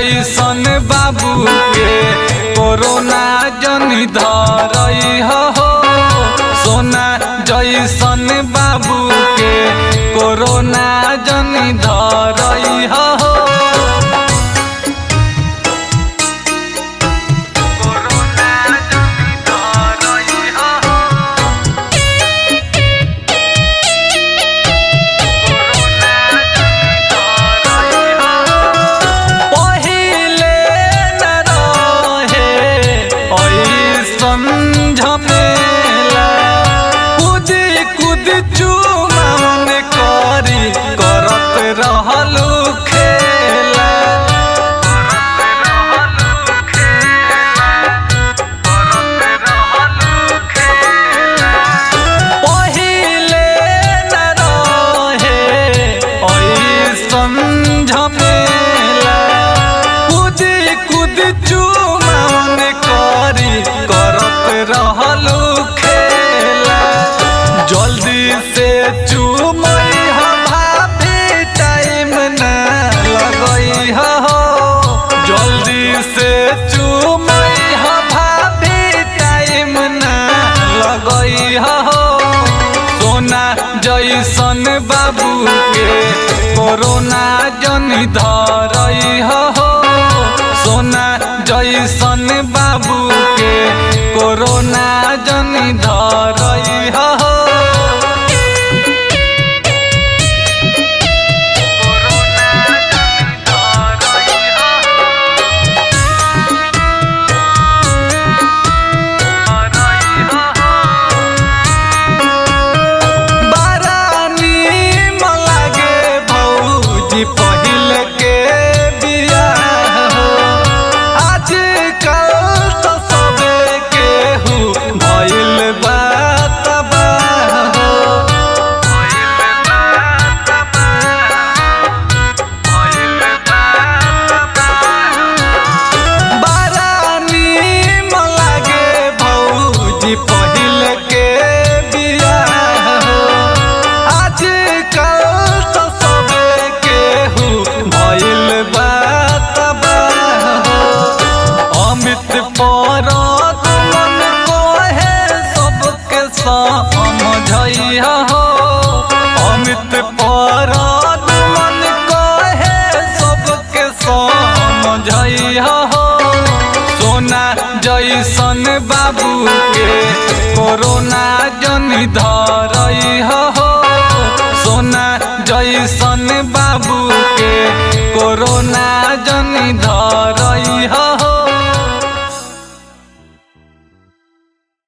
जैसन बाबू के कोरोना जनी धरई हो। सोना जैसन बाबू के कोरोना जनी धरई हो। जल्दी से चूमई भाभी टाइम न लगई हो। जल्दी से चूमई भाभी टाइम न लगई हो। सोना जैसन बाबू के कोरोना जनी धरई हो। सोना जैसन बाबू के कोरोना जनी धरई हो। पहिल के बियाह हो आजकल तो सबे केहू भइल बा तबाह हो। बड़ा नीम लागे भौजी पहिल के बियाह हो आजकल तो सबे केहू भइल बा तबाह हो। अमित पर मन कोहे सबके समझई हो। अमित पर मन कोहे सबके समझई हो। सोना जैसन बाबू के कोरोना जनी धरई हो। सोना जैसन बाबू के कोरोना जनी धरई हो।